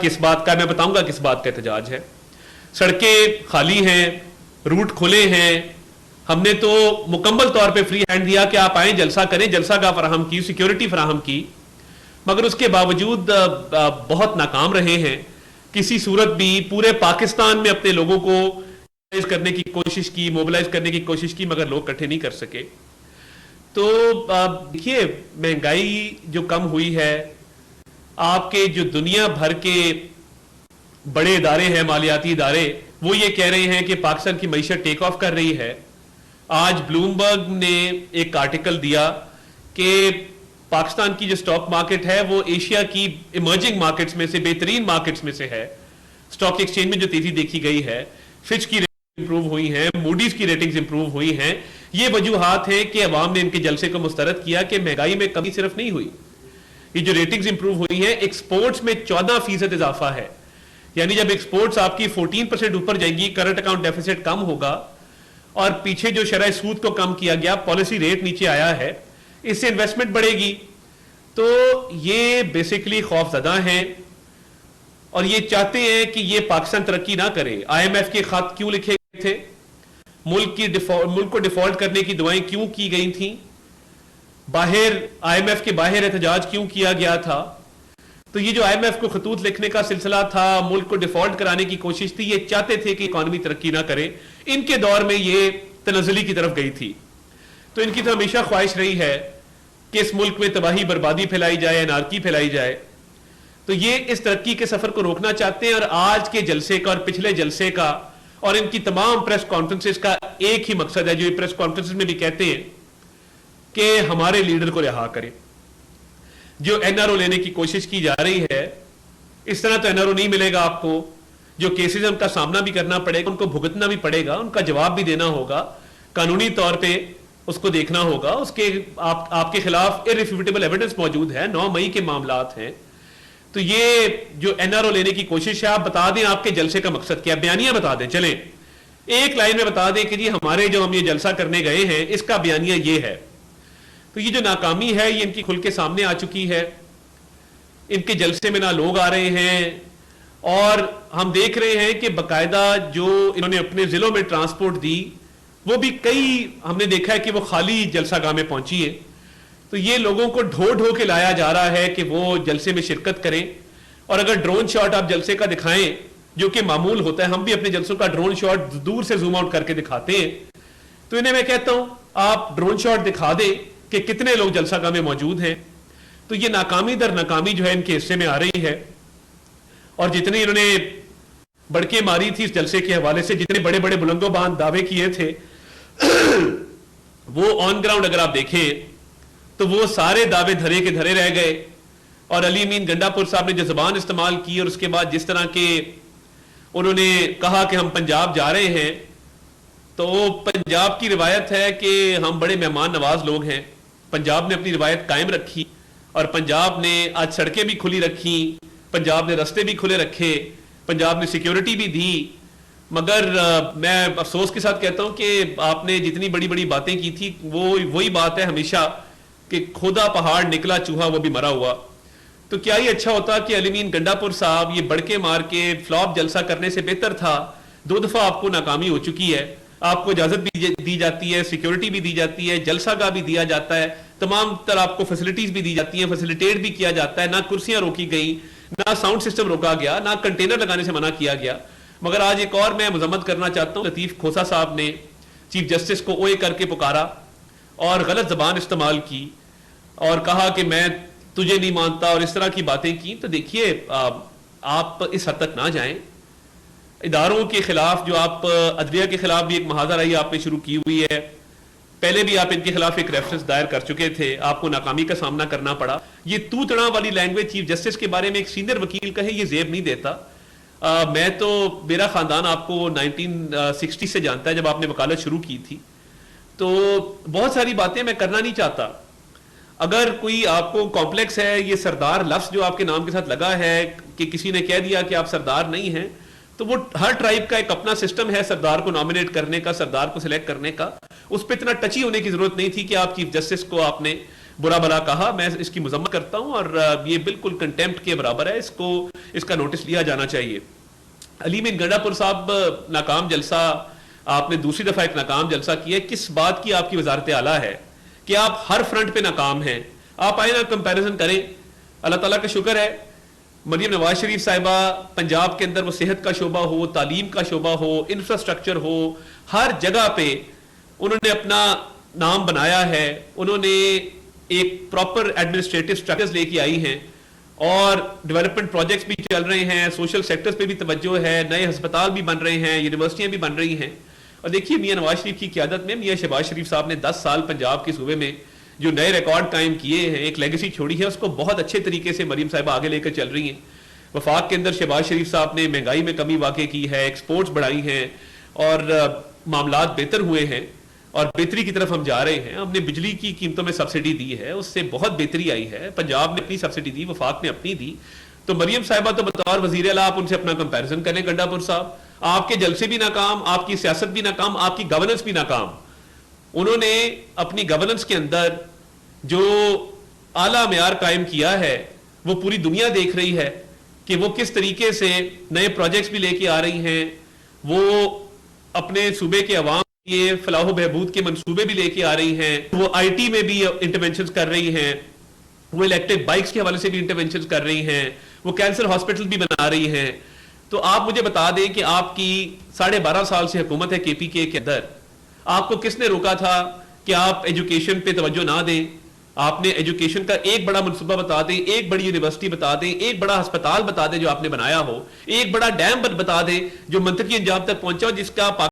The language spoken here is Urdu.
کس بات کا, میں بتاؤں گا کس بات کا احتجاج ہے. سڑکیں خالی ہیں, روٹ کھلے ہیں, ہم نے تو مکمل طور پہ فری ہینڈ دیا کہ آپ آئیں جلسہ کریں, جلسہ کا فراہم کی, سیکیورٹی فراہم کی, مگر اس کے باوجود بہت ناکام رہے ہیں. کسی صورت بھی پورے پاکستان میں اپنے لوگوں کو کرنے کی کوشش کی, موبلائز کرنے کی کوشش کی, مگر لوگ اکٹھے نہیں کر سکے. تو دیکھیے مہنگائی جو کم ہوئی ہے, آپ کے جو دنیا بھر کے بڑے ادارے ہیں, مالیاتی ادارے, وہ یہ کہہ رہے ہیں کہ پاکستان کی معیشت ٹیک آف کر رہی ہے. آج بلومبرگ نے ایک آرٹیکل دیا کہ پاکستان کی جو سٹاک مارکیٹ ہے وہ ایشیا کی ایمرجنگ مارکیٹس میں سے, بہترین مارکیٹس میں سے ہے. سٹاک ایکسچینج میں جو تیزی دیکھی گئی ہے, فچ کی ریٹنگ امپروو ہوئی ہیں, موڈیز کی ریٹنگز امپروو ہوئی ہیں. یہ وجوہات ہیں کہ عوام نے ان کے جلسے کو مسترد کیا کہ مہنگائی میں کمی صرف نہیں ہوئی, یہ جو ریٹنگز امپروو ہوئی ہیں, ایکسپورٹس میں 14% اضافہ ہے. یعنی جب ایکسپورٹس آپ کی 14% اوپر جائے گی, کرنٹ اکاؤنٹ ڈیفیسٹ کم ہوگا, اور پیچھے جو شرح سود کو کم کیا گیا, پالیسی ریٹ نیچے آیا ہے, اس سے انویسٹمنٹ بڑھے گی. تو یہ بیسیکلی خوف زدہ ہیں اور یہ چاہتے ہیں کہ یہ پاکستان ترقی نہ کرے. آئی ایم ایف کے خط کیوں لکھے گئے تھے, ملک کو ڈیفالٹ کرنے کی دعائیں کیوں کی گئی تھیں, باہر آئی ایم ایف کے باہر احتجاج کیوں کیا گیا تھا. تو یہ جو آئی ایم ایف کو خطوط لکھنے کا سلسلہ تھا, ملک کو ڈیفالٹ کرانے کی کوشش تھی, یہ چاہتے تھے کہ اکانومی ترقی نہ کرے. ان کے دور میں یہ تنزلی کی طرف گئی تھی. تو ان کی تو ہمیشہ خواہش رہی ہے کہ اس ملک میں تباہی بربادی پھیلائی جائے, انارکی پھیلائی جائے. تو یہ اس ترقی کے سفر کو روکنا چاہتے ہیں, اور آج کے جلسے کا اور پچھلے جلسے کا اور ان کی تمام پریس کانفرنسز کا ایک ہی مقصد ہے, جو یہ پریس کانفرنسز میں بھی کہتے ہیں کہ ہمارے لیڈر کو رہا کریں. جو این آر او لینے کی کوشش کی جا رہی ہے, اس طرح تو این آر او نہیں ملے گا آپ کو. جو کیسز ان کا سامنا بھی کرنا پڑے گا, ان کو بھگتنا بھی پڑے گا, ان کا جواب بھی دینا ہوگا, قانونی طور پہ اس کو دیکھنا ہوگا. اس کے آپ کے خلاف irrefutable ایویڈنس موجود ہے, 9 مئی کے معاملات ہیں. تو یہ جو این آر او لینے کی کوشش ہے, آپ بتا دیں آپ کے جلسے کا مقصد کیا, بیانیہ بتا دیں. چلیں ایک لائن میں بتا دیں کہ جی ہمارے جو ہم یہ جلسہ کرنے گئے ہیں اس کا بیانیہ یہ ہے. تو یہ جو ناکامی ہے یہ ان کی کھل کے سامنے آ چکی ہے. ان کے جلسے میں نہ لوگ آ رہے ہیں, اور ہم دیکھ رہے ہیں کہ باقاعدہ جو انہوں نے اپنے ضلعوں میں ٹرانسپورٹ دی, وہ بھی کئی ہم نے دیکھا ہے کہ وہ خالی جلسہ گاہ میں پہنچی ہے. تو یہ لوگوں کو ڈھو کے لایا جا رہا ہے کہ وہ جلسے میں شرکت کریں. اور اگر ڈرون شاٹ آپ جلسے کا دکھائیں, جو کہ معمول ہوتا ہے, ہم بھی اپنے جلسوں کا ڈرون شاٹ دور سے زوم آؤٹ کر کے دکھاتے ہیں, تو انہیں میں کہتا ہوں آپ ڈرون شاٹ دکھا دیں کہ کتنے لوگ جلسہ گاہ میں موجود ہیں. تو یہ ناکامی در ناکامی جو ہے ان کے حصے میں آ رہی ہے. اور جتنی انہوں نے بڑکیں ماری تھی اس جلسے کے حوالے سے, جتنے بڑے بڑے بلند و باند دعوے کیے تھے, وہ آن گراؤنڈ اگر آپ دیکھیں تو وہ سارے دعوے دھرے کے دھرے رہ گئے. اور علی امین گنڈا پور صاحب نے جو زبان استعمال کی, اور اس کے بعد جس طرح کے انہوں نے کہا کہ ہم پنجاب جا رہے ہیں, تو پنجاب کی روایت ہے کہ ہم بڑے مہمان نواز لوگ ہیں. پنجاب نے اپنی روایت قائم رکھی, اور پنجاب نے آج سڑکیں بھی کھلی رکھی, پنجاب نے رستے بھی کھلے رکھے, پنجاب نے سیکیورٹی بھی دی. مگر میں افسوس کے ساتھ کہتا ہوں کہ آپ نے جتنی بڑی بڑی باتیں کی تھی وہی بات ہے ہمیشہ کہ کھودا پہاڑ نکلا چوہا وہ بھی مرا ہوا. تو کیا ہی اچھا ہوتا کہ علی امین گنڈا پور صاحب یہ بڑکے مار کے فلاپ جلسہ کرنے سے بہتر تھا. 2 دفعہ آپ کو ناکامی ہو چکی ہے, آپ کو اجازت بھی دی جاتی ہے, سیکیورٹی بھی دی جاتی ہے, جلسہ گاہ بھی دیا جاتا ہے, تمام طرح آپ کو فیسلٹیز بھی دی جاتی ہیں, فیسلیٹیٹ بھی کیا جاتا ہے, نہ کرسیاں روکی گئیں, نہ ساؤنڈ سسٹم روکا گیا, نہ کنٹینر لگانے سے منع کیا گیا. مگر آج ایک اور میں مذمت کرنا چاہتا ہوں, لطیف کھوسا صاحب نے چیف جسٹس کو اوے کر کے پکارا اور غلط زبان استعمال کی, اور کہا کہ میں تجھے نہیں مانتا, اور اس طرح کی باتیں کی. تو دیکھیے آپ اس حد تک نہ جائیں. اداروں کے خلاف جو آپ عدلیہ کے خلاف بھی ایک محاذہ رہی آپ نے شروع کی ہوئی ہے, پہلے بھی آپ ان کے خلاف ایک ریفرنس دائر کر چکے تھے, آپ کو ناکامی کا سامنا کرنا پڑا. یہ تو تڑا والی لینگویج چیف جسٹس کے بارے میں ایک سینئر وکیل کہے یہ زیب نہیں دیتا. میں تو میرا خاندان آپ کو 1960 سے جانتا ہے, جب آپ نے وکالت شروع کی تھی. تو بہت ساری باتیں میں کرنا نہیں چاہتا. اگر کوئی آپ کو کمپلیکس ہے, یہ سردار لفظ جو آپ کے نام کے ساتھ لگا ہے کہ کسی نے کہہ دیا کہ آپ سردار نہیں ہیں, تو وہ ہر ٹرائب کا ایک اپنا سسٹم ہے سردار کو نامنیٹ کرنے کا, سردار کو سلیکٹ کرنے کا. اس پہ اتنا ٹچی ہونے کی ضرورت نہیں تھی کہ آپ چیف جسٹس کو آپ نے برا بلا کہا، میں اس کی مذمت کرتا ہوں، اور یہ بالکل کنٹیمپٹ کے برابر ہے، اس کا نوٹس لیا جانا چاہیے۔ علیم گنڈا پور صاحب، ناکام جلسہ، آپ نے دوسری دفعہ ایک ناکام جلسہ کیا ہے، کس بات کی آپ کی وزارت اعلیٰ ہے کہ آپ ہر فرنٹ پہ ناکام ہیں؟ آپ آئے نا کمپیریزن کریں۔ اللہ تعالیٰ کا شکر ہے، مریم نواز شریف صاحبہ پنجاب کے اندر، وہ صحت کا شعبہ ہو، تعلیم کا شعبہ ہو، انفراسٹرکچر ہو، ہر جگہ پہ انہوں نے اپنا نام بنایا ہے، انہوں نے ایک پراپر ایڈمنسٹریٹو سٹرکچرز لے کے آئی ہیں، اور ڈیولپمنٹ پروجیکٹس بھی چل رہے ہیں، سوشل سیکٹرز پہ بھی توجہ ہے، نئے ہسپتال بھی بن رہے ہیں، یونیورسٹیاں بھی بن رہی ہیں۔ اور دیکھیے میاں نواز شریف کی قیادت میں میاں شہباز شریف صاحب نے 10 سال پنجاب کے صوبے میں جو نئے ریکارڈ قائم کیے ہیں، ایک لیگیسی چھوڑی ہے، اس کو بہت اچھے طریقے سے مریم صاحبہ آگے لے کر چل رہی ہیں۔ وفاق کے اندر شہباز شریف صاحب نے مہنگائی میں کمی واقع کی ہے، ایکسپورٹس بڑھائی ہیں، اور معاملات بہتر ہوئے ہیں، اور بہتری کی طرف ہم جا رہے ہیں۔ ہم نے بجلی کی قیمتوں میں سبسڈی دی ہے، اس سے بہت بہتری آئی ہے۔ پنجاب نے اپنی سبسڈی دی، وفاق نے اپنی دی۔ تو مریم صاحبہ تو بطور وزیر اعلیٰ آپ ان سے اپنا کمپیریزن کریں گنڈا پور صاحب، آپ کے جلسے بھی ناکام، آپ کی سیاست بھی ناکام، آپ کی گورننس بھی ناکام۔ انہوں نے اپنی گورننس کے اندر جو اعلیٰ معیار قائم کیا ہے، وہ پوری دنیا دیکھ رہی ہے کہ وہ کس طریقے سے نئے پروجیکٹس بھی لے کے آ رہی ہیں، وہ اپنے صوبے کے عوام کے لیے فلاح و بہبود کے منصوبے بھی لے کے آ رہی ہیں، وہ آئی ٹی میں بھی انٹرونشنز کر رہی ہیں، وہ الیکٹرک بائکس کے حوالے سے بھی انٹرونشنز کر رہی ہیں، وہ کینسر ہاسپٹل بھی بنا رہی ہیں۔ تو آپ مجھے بتا دیں کہ آپ کی 12.5 سال سے حکومت ہے کے پی کے اندر، آپ کو کس نے روکا تھا کہ آپ ایجوکیشن پہ توجہ نہ دیں؟ آپ نے ایجوکیشن کا ایک بڑا منصوبہ بتا دیں، ایک بڑی یونیورسٹی بتا دیں، ایک بڑا ہسپتال بتا دیں جو آپ نے بنایا ہو، ایک بڑا ڈیم بتا دیں جو منطقی انجام تک پہنچا ہو، جس کا